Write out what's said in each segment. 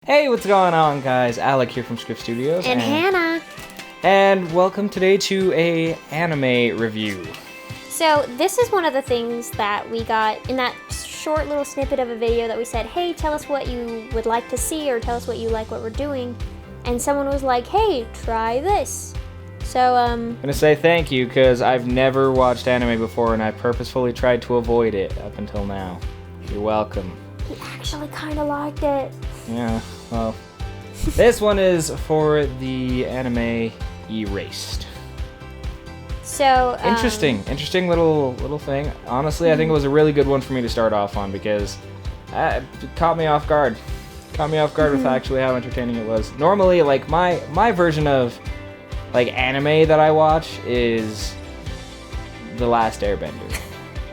Hey, what's going on, guys? Alec here from Scruff Studios. And Hannah. And welcome today to a anime review. So this is one of the things that we got in that short little snippet of a video that we said, hey, tell us what you would like to see or tell us what you like what we're doing. And someone was like, hey, try this. So, I'm gonna say thank you because I've never watched anime before and I purposefully tried to avoid it up until now. You're welcome. He actually kind of liked it. Yeah, well, this one is for the anime Erased. So, Interesting little thing. Honestly, I think it was a really good one for me to start off on because it caught me off guard. With actually how entertaining it was. Normally, like my version of like anime that I watch is The Last Airbender.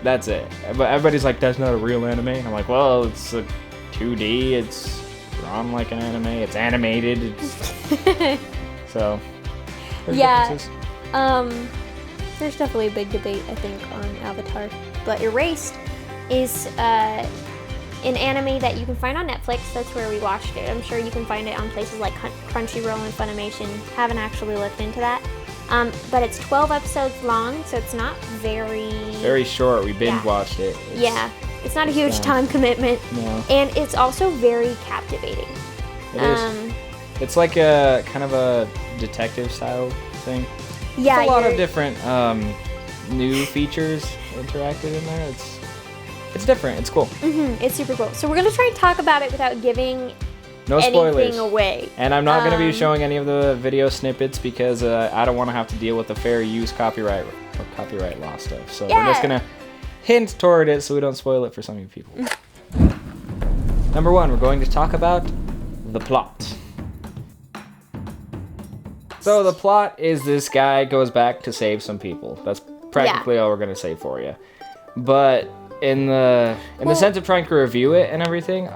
That's it. But everybody's like, that's not a real anime. And I'm like, well, it's a 2D. It's drawn like an anime. It's animated. It's so. Yeah. There's definitely a big debate, I think, on Avatar. But Erased is an anime that you can find on Netflix. That's where we watched it. I'm sure you can find it on places like Crunchyroll and Funimation. Haven't actually looked into that. But it's 12 episodes long, so it's not very short. We binge watched it. It's not a huge time commitment. No. And it's also very captivating. It is. It's like a kind of a detective style thing. Yeah, it's a lot of different new features interacted in there. It's different. It's cool. It's super cool. So we're gonna try and talk about it without giving no spoilers anything away. And I'm not gonna be showing any of the video snippets because I don't want to have to deal with the fair use copyright law stuff. So we're just gonna hint toward it so we don't spoil it for some of you people. Number one, we're going to talk about the plot. So the plot is this guy goes back to save some people. That's practically all we're gonna say for you. But in the sense of trying to review it and everything,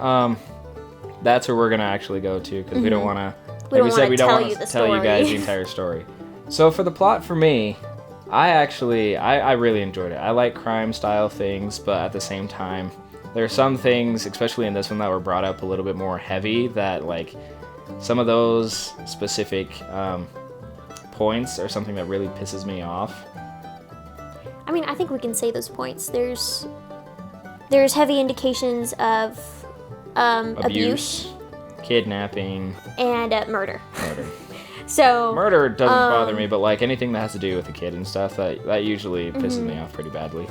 that's where we're gonna actually go to because we don't want to. Like we said, we don't want to tell you guys the entire story. So for the plot, for me, I really enjoyed it. I like crime style things, but at the same time, there are some things, especially in this one, that were brought up a little bit more heavy. That like some of those specific points are something that really pisses me off. I mean, I think we can say those points. There's heavy indications of abuse, kidnapping, and murder. So murder doesn't bother me, but like anything that has to do with a kid and stuff, that usually pisses me off pretty badly.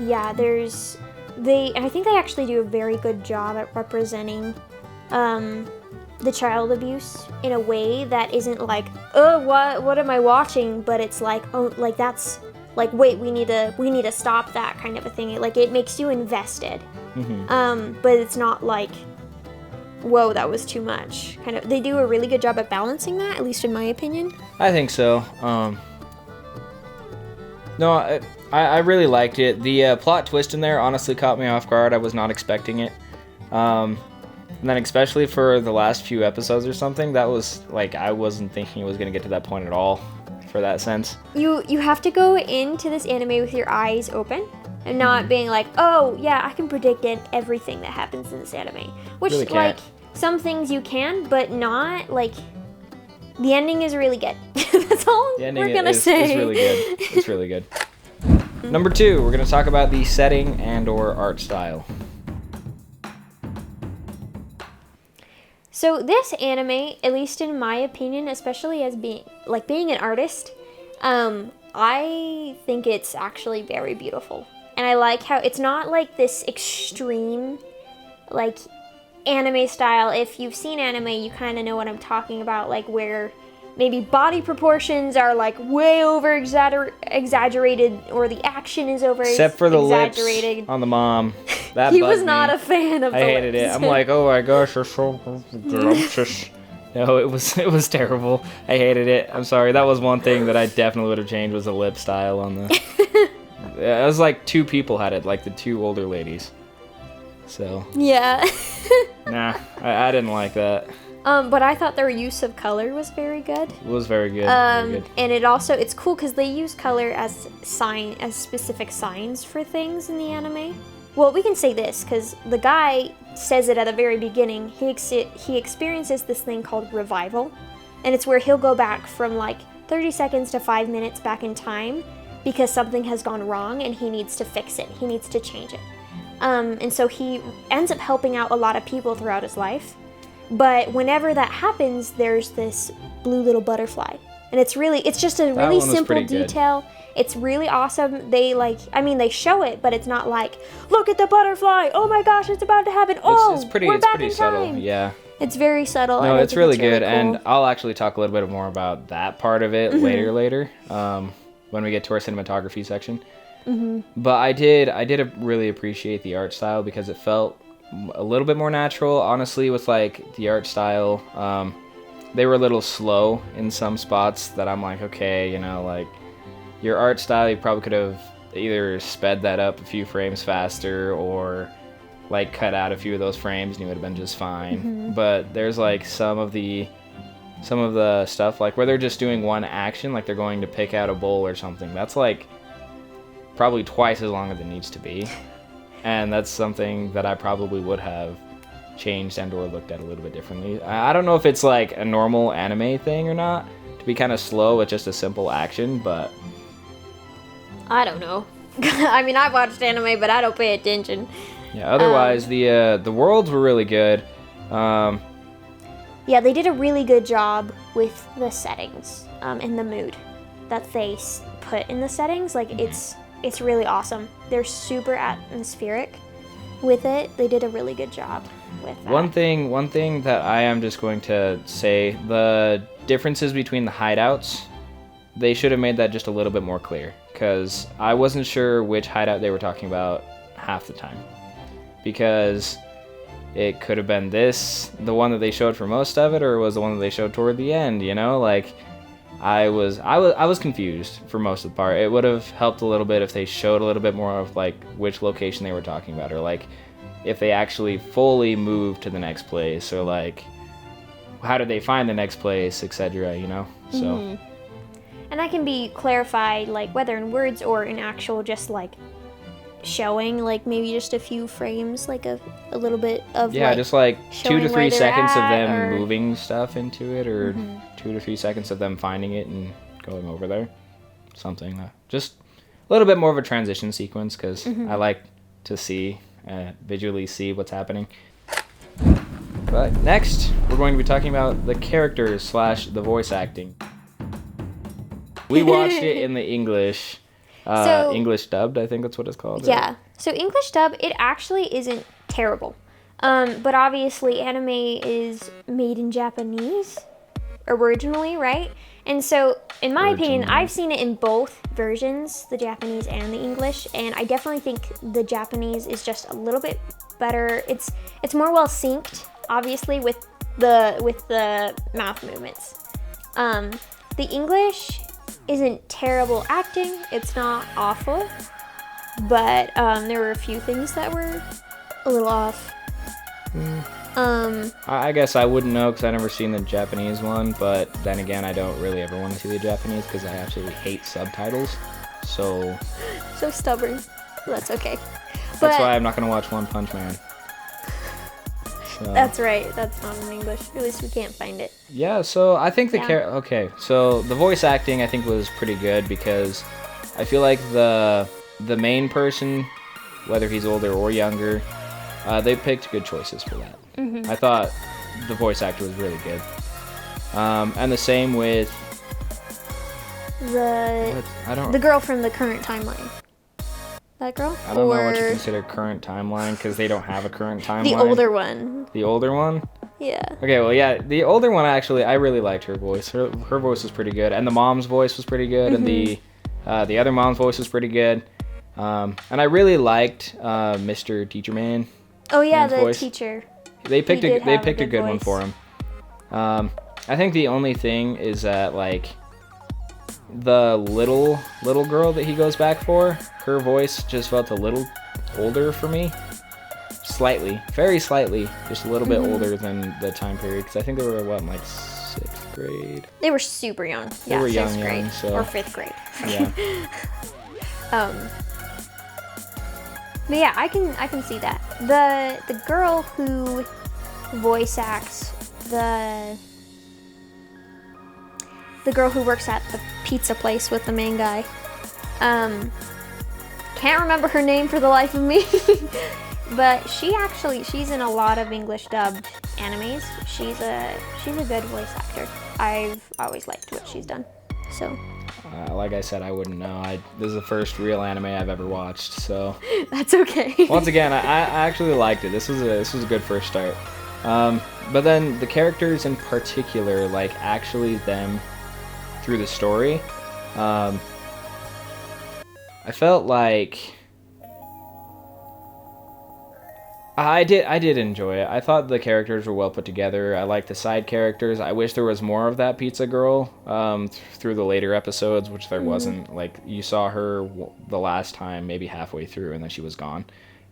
Yeah, I think they actually do a very good job at representing the child abuse in a way that isn't like, oh, what am I watching? But it's like, oh, like that's like, wait, we need to stop that kind of a thing. Like it makes you invested. But it's not like, whoa, that was too much. Kind of, they do a really good job at balancing that, at least in my opinion. I think so. No, I really liked it. The plot twist in there honestly caught me off guard. I was not expecting it. And then especially for the last few episodes or something, that was like, I wasn't thinking it was going to get to that point at all for that sense. You have to go into this anime with your eyes open and not being like, oh yeah, I can predict everything that happens in this anime. Which really like some things you can, but not like the ending is really good. That's all we're gonna say. It's really good. It's really good. Number two, we're going to talk about the setting and or art style. So this anime, at least in my opinion, especially as being an artist, I think it's actually very beautiful. And I like how it's not like this extreme, like, anime style. If you've seen anime, you kind of know what I'm talking about, like where maybe body proportions are like way over exaggerated, or the action is over except for the exaggerated. Lips on the mom. That he was bugged not me. a fan of the lips. I hated it. I'm like, oh my gosh, you're so scrumptious. No, it was terrible. I hated it. I'm sorry. That was one thing that I definitely would have changed, was the lip style on the. It was like two people had it, like the two older ladies. So. Yeah. Nah, I didn't like that. But I thought their use of color was very good. It was very good. And it's cool because they use color as specific signs for things in the anime. Well, we can say this because the guy says it at the very beginning. He experiences this thing called revival, and it's where he'll go back from like 30 seconds to 5 minutes back in time because something has gone wrong and he needs to fix it. He needs to change it. And so he ends up helping out a lot of people throughout his life. But whenever that happens, there's this blue little butterfly. And it's just a really simple detail. It's really awesome. They they show it, but it's not like, look at the butterfly. Oh my gosh, it's about to happen. We're back in subtle. time. Yeah. It's very subtle. No, it's really good. Cool. And I'll actually talk a little bit more about that part of it later, when we get to our cinematography section. But I did really appreciate the art style because it felt a little bit more natural. Honestly, with like the art style, they were a little slow in some spots that I'm like, okay, like your art style, you probably could have either sped that up a few frames faster or like cut out a few of those frames and you would have been just fine. But there's like some of the stuff like where they're just doing one action, like they're going to pick out a bowl or something. That's like probably twice as long as it needs to be. And that's something that I probably would have changed and or looked at a little bit differently. I don't know if it's like a normal anime thing or not, to be kind of slow with just a simple action, but... I don't know. I mean, I watched anime, but I don't pay attention. Yeah, otherwise, the worlds were really good. Yeah, they did a really good job with the settings and the mood that they put in the settings. Like, it's really awesome. They're super atmospheric with it. They did a really good job with that. One thing that I am just going to say, the differences between the hideouts, they should have made that just a little bit more clear, because I wasn't sure which hideout they were talking about half the time, because it could have been the one that they showed for most of it, or it was the one that they showed toward the end, like I was confused for most of the part. It would have helped a little bit if they showed a little bit more of like which location they were talking about, or like if they actually fully moved to the next place, or like how did they find the next place, etc. So and that can be clarified like whether in words or in actual just like showing, like maybe just a few frames, like a little bit of just like 2 to 3 seconds of them moving stuff into it, or 2 to 3 seconds of them finding it and going over there, something just a little bit more of a transition sequence, because I like to visually see what's happening. But next we're going to be talking about the characters / the voice acting. We watched it in the English dubbed, I think that's what it's called. Yeah. Right? So English dub, it actually isn't terrible. But obviously anime is made in Japanese originally, right? And so, in my opinion, I've seen it in both versions, the Japanese and the English, and I definitely think the Japanese is just a little bit better. It's more well synced, obviously, with the mouth movements. The English isn't terrible acting. It's not awful, but there were a few things that were a little off. I guess I wouldn't know because I never seen the Japanese one, but then again, I don't really ever want to see the Japanese because I absolutely hate subtitles. So stubborn. That's okay. That's why I'm not gonna watch One Punch Man. So. That's right. That's not in English. At least we can't find it. Yeah. So I think so the voice acting I think was pretty good, because I feel like the main person, whether he's older or younger, they picked good choices for that. I thought the voice actor was really good. And the same with the girl from the current timeline. That girl? I don't know what you consider current timeline, because they don't have a current timeline. The older one. The older one? Yeah. Okay, well, yeah, the older one, actually, I really liked her voice. Her voice was pretty good, and the mom's voice was pretty good, and the other mom's voice was pretty good. And I really liked Mr. Teacher Man. Oh yeah, the voice. Teacher. They picked a good one for him. I think the only thing is that like the little girl that he goes back for, her voice just felt a little older for me. Slightly, very slightly, just a little bit older than the time period, because I think they were in like 6th grade. They were super young. They were young, so. Or 5th grade. Yeah. But yeah, I can see that. The girl who voice acts the girl who works at the pizza place with the main guy. Can't remember her name for the life of me. But she's in a lot of English dubbed animes. She's a good voice actor. I've always liked what she's done. So like I said, I wouldn't know. This is the first real anime I've ever watched, so that's okay. Once again, I actually liked it. This was a good first start. But then the characters in particular, like actually them through the story, I felt like I did enjoy it. I thought the characters were well put together. I liked the side characters. I wish there was more of that pizza girl through the later episodes, which there wasn't. Like, you saw her the last time maybe halfway through, and then she was gone.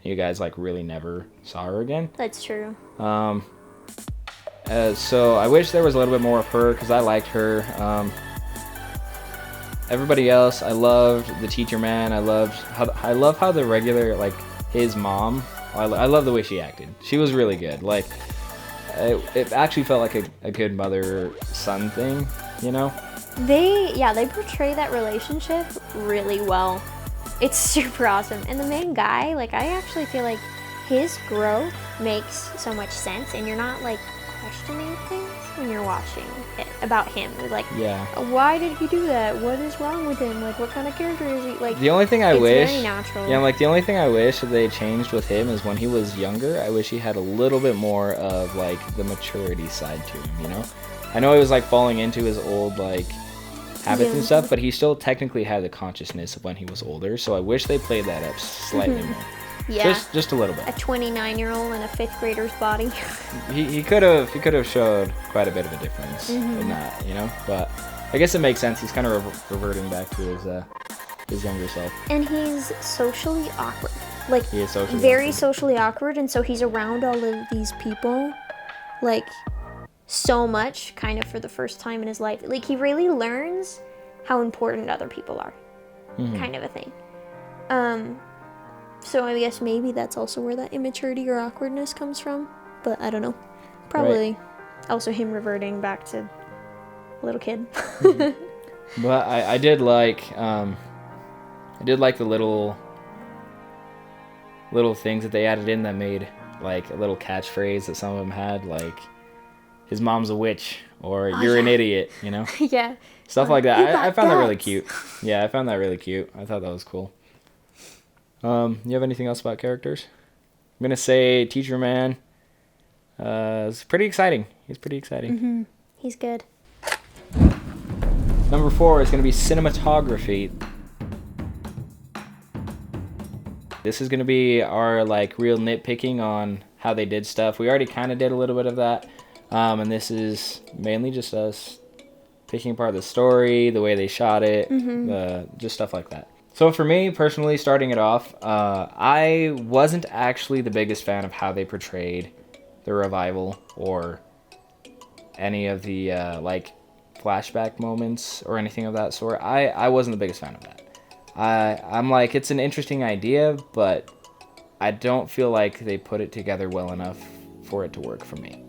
You guys, like, really never saw her again. That's true. So I wish there was a little bit more of her, because I liked her. Everybody else, I loved the teacher man. I love how the regular, like, his mom... I love the way she acted. She was really good. Like, it actually felt like a good mother-son thing, you know? They portray that relationship really well. It's super awesome. And the main guy, like, I actually feel like his growth makes so much sense, and you're not, like, questioning things when you're watching it about him. Like, why did he do that? What is wrong with him? Like, what kind of character is he? Like, the only thing I wish, very natural. Yeah, like the only thing I wish that they changed with him is when he was younger. I wish he had a little bit more of like the maturity side to him. You know, I know he was like falling into his old like habits and stuff, but he still technically had the consciousness of when he was older. So I wish they played that up slightly more. Yeah, just a little bit. A 29-year-old in a 5th grader's body. he could have showed quite a bit of a difference in that, you know. But I guess it makes sense. He's kind of reverting back to his younger self. And he's socially awkward. Like, he is socially awkward, and so he's around all of these people, like, so much, kind of for the first time in his life. Like, he really learns how important other people are, kind of a thing. So I guess maybe that's also where that immaturity or awkwardness comes from. But I don't know. Probably also him reverting back to a little kid. But I did like the little things that they added in that made like a little catchphrase that some of them had, like his mom's a witch or you're an idiot, you know? Yeah. Stuff like that. I found that really cute. Yeah, I found that really cute. I thought that was cool. You have anything else about characters? I'm going to say Teacher Man is pretty exciting. He's pretty exciting. He's good. Number 4 is going to be Cinematography. This is going to be our like real nitpicking on how they did stuff. We already kind of did a little bit of that. And this is mainly just us picking apart the story, the way they shot it, just stuff like that. So for me, personally, starting it off, I wasn't actually the biggest fan of how they portrayed the revival or any of the, like, flashback moments or anything of that sort. I wasn't the biggest fan of that. I'm like, it's an interesting idea, but I don't feel like they put it together well enough for it to work for me.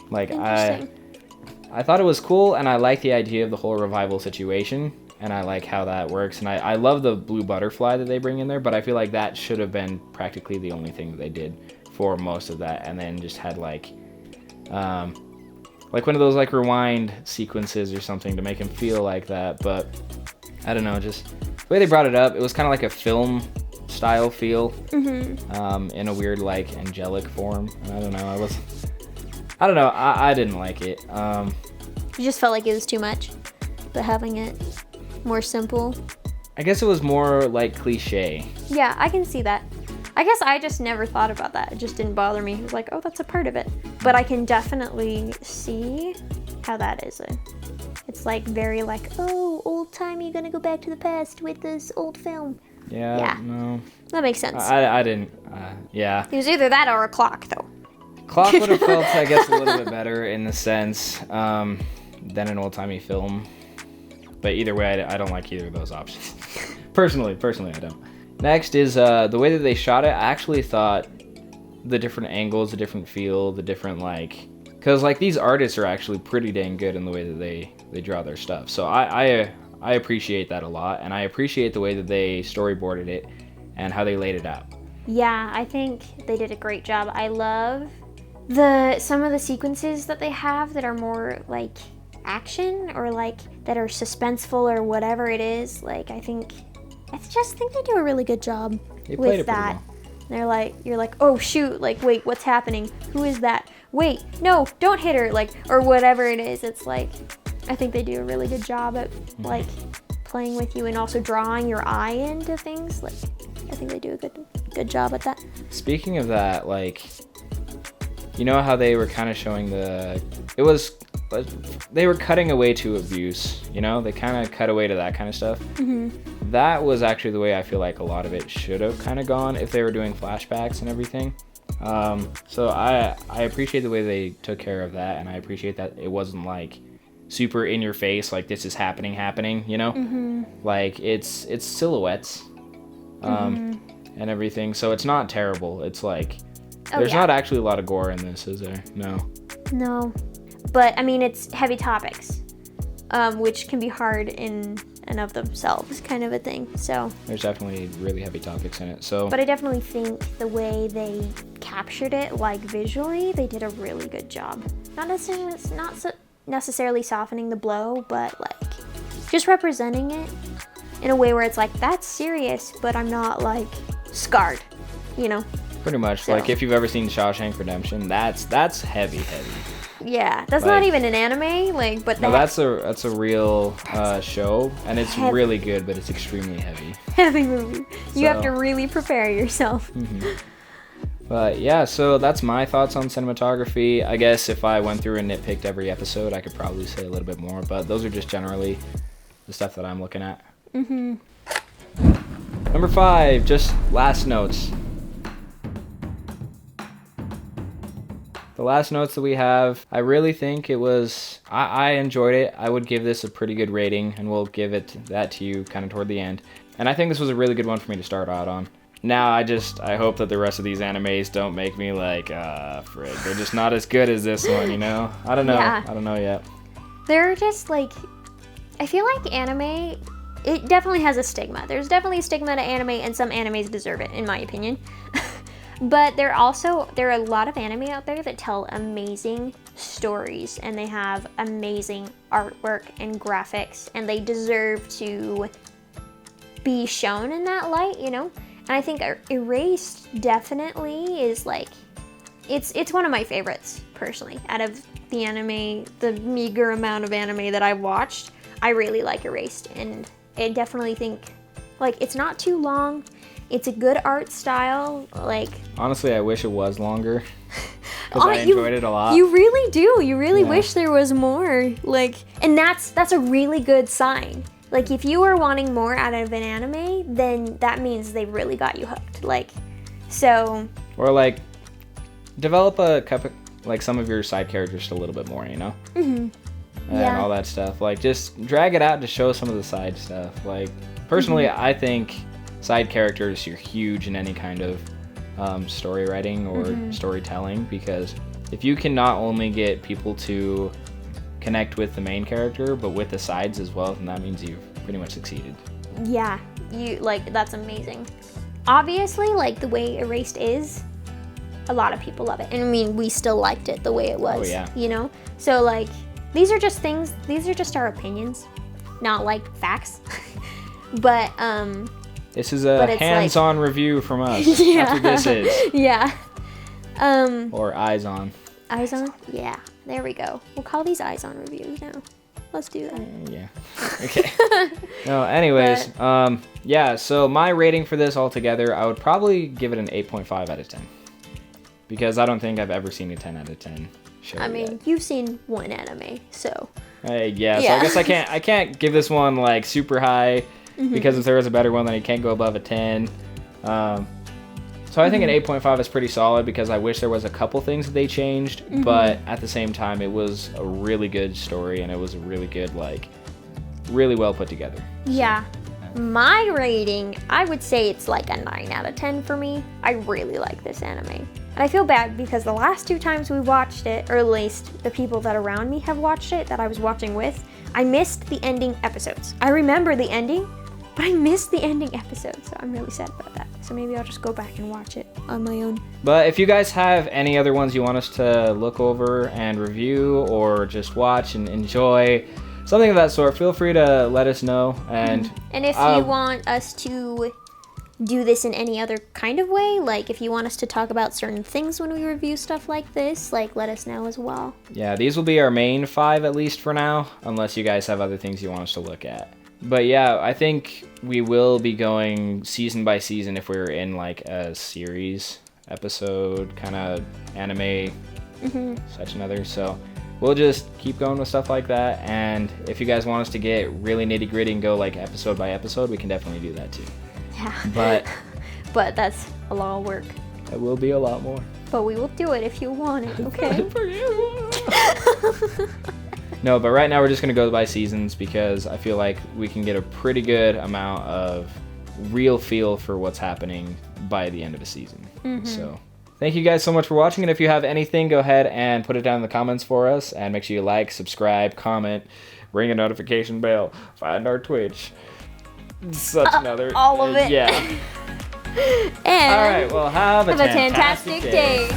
Like, I thought it was cool, and I like the idea of the whole revival situation. And I like how that works. And I love the blue butterfly that they bring in there, but I feel like that should have been practically the only thing that they did for most of that. And then just had like one of those like rewind sequences or something to make him feel like that. But I don't know, just the way they brought it up, it was kind of like a film style feel in a weird like angelic form. I don't know. I didn't like it. You just felt like it was too much, but having it more simple. I guess it was more like cliche. Yeah, I can see that. I guess I just never thought about that. It just didn't bother me. It was like, oh, that's a part of it. But I can definitely see how that is. It's like very like, oh, old timey, gonna go back to the past with this old film. Yeah. No. That makes sense. I didn't. Yeah. It was either that or a clock, though. Clock would have felt, I guess, a little bit better in the sense than an old timey film. But either way, I don't like either of those options. Personally, I don't. Next is the way that they shot it. I actually thought the different angles, the different feel, the different like, because like these artists are actually pretty dang good in the way that they draw their stuff. So I appreciate that a lot, and I appreciate the way that they storyboarded it and how they laid it out. Yeah, I think they did a great job. I love some of the sequences that they have that are more like action or like that are suspenseful or whatever it is. Like I just think they do a really good job with that. They're like, you're like, oh shoot, like wait, what's happening? Who is that? Wait, no, don't hit her, like, or whatever it is. It's like, I think they do a really good job at like playing with you and also drawing your eye into things. Like, I think they do a good job at that. Speaking of that, like, you know how they were kind of showing they were cutting away to abuse, you know? They kind of cut away to that kind of stuff. Mm-hmm. That was actually the way I feel like a lot of it should have kind of gone if they were doing flashbacks and everything. So I appreciate the way they took care of that, and I appreciate that it wasn't like super in your face, like this is happening, you know? Mm-hmm. Like it's silhouettes and everything, so it's not terrible. It's like, there's not actually a lot of gore in this, is there? No. But, I mean, it's heavy topics, which can be hard in and of themselves, kind of a thing, so. There's definitely really heavy topics in it, so. But I definitely think the way they captured it, like, visually, they did a really good job. Not necessarily softening the blow, but, like, just representing it in a way where it's like, that's serious, but I'm not, like, scarred, you know? Pretty much. So. Like, if you've ever seen Shawshank Redemption, that's heavy. Yeah, that's like, not even an anime, like, but that's a real show, and it's really good, but it's extremely heavy. Heavy movie. You have to really prepare yourself. Mm-hmm. But yeah, so that's my thoughts on cinematography. I guess if I went through and nitpicked every episode, I could probably say a little bit more, but those are just generally the stuff that I'm looking at. Mm-hmm. Number 5, just last notes. The last notes that we have, I really think it was, I enjoyed it. I would give this a pretty good rating, and we'll give that to you kind of toward the end. And I think this was a really good one for me to start out on. Now, I hope that the rest of these animes don't make me like, frig, they're just not as good as this one, you know? I don't know. Yeah. I don't know yet. They're just like, I feel like anime, it definitely has a stigma. There's definitely a stigma to anime, and some animes deserve it, in my opinion. But there are a lot of anime out there that tell amazing stories, and they have amazing artwork and graphics, and they deserve to be shown in that light, you know? And I think Erased definitely is like, it's one of my favorites, personally. Out of the anime, the meager amount of anime that I've watched, I really like Erased, and I definitely think, like, it's not too long. It's a good art style, like. Honestly, I wish it was longer, because I enjoyed it a lot. You really do. You really wish there was more, like, and that's a really good sign. Like, if you are wanting more out of an anime, then that means they really got you hooked. Like, so. Or like, develop like some of your side characters just a little bit more, you know. Mm-hmm. And all that stuff. Like, just drag it out to show some of the side stuff. Like, personally, I think side characters are huge in any kind of story writing or storytelling, because if you can not only get people to connect with the main character but with the sides as well, then that means you've pretty much succeeded. Yeah, that's amazing. Obviously, like, the way Erased is, a lot of people love it, and I mean, we still liked it the way it was. You know, so like, these are just our opinions, not like facts. But this is a hands-on review from us. Yeah. That's what this is. Yeah. Or eyes on. Eyes on? Yeah. There we go. We'll call these eyes on reviews now. Let's do that. Yeah. Okay. No, anyways, yeah, so my rating for this altogether, I would probably give it an 8.5 out of 10. Because I don't think I've ever seen a 10 out of 10 show yet. You've seen one anime, so. Yeah, so I guess I can't give this one like super high, because if there was a better one, then it can't go above a 10. So I think an 8.5 is pretty solid, because I wish there was a couple things that they changed, but at the same time, it was a really good story, and it was a really good, like, really well put together. Yeah. My rating, I would say it's like a 9 out of 10 for me. I really like this anime. And I feel bad because the last 2 times we watched it, or at least the people that around me have watched it, that I was watching with, I missed the ending episodes. I remember the ending, but I missed the ending episode, so I'm really sad about that. So maybe I'll just go back and watch it on my own. But if you guys have any other ones you want us to look over and review, or just watch and enjoy, something of that sort, feel free to let us know. And if you want us to do this in any other kind of way, like if you want us to talk about certain things when we review stuff like this, like let us know as well. Yeah, these will be our main 5 at least for now, unless you guys have other things you want us to look at. But yeah, I think we will be going season by season if we're in like a series episode kind of anime, such another. So we'll just keep going with stuff like that. And if you guys want us to get really nitty gritty and go like episode by episode, we can definitely do that too. Yeah. But that's a lot of work. It will be a lot more. But we will do it if you want it, okay? No, but right now we're just going to go by seasons because I feel like we can get a pretty good amount of real feel for what's happening by the end of a season. So thank you guys so much for watching. And if you have anything, go ahead and put it down in the comments for us. And make sure you like, subscribe, comment, ring a notification bell, find our Twitch. Such another. All of it. Yeah. And all right, well, have a fantastic day.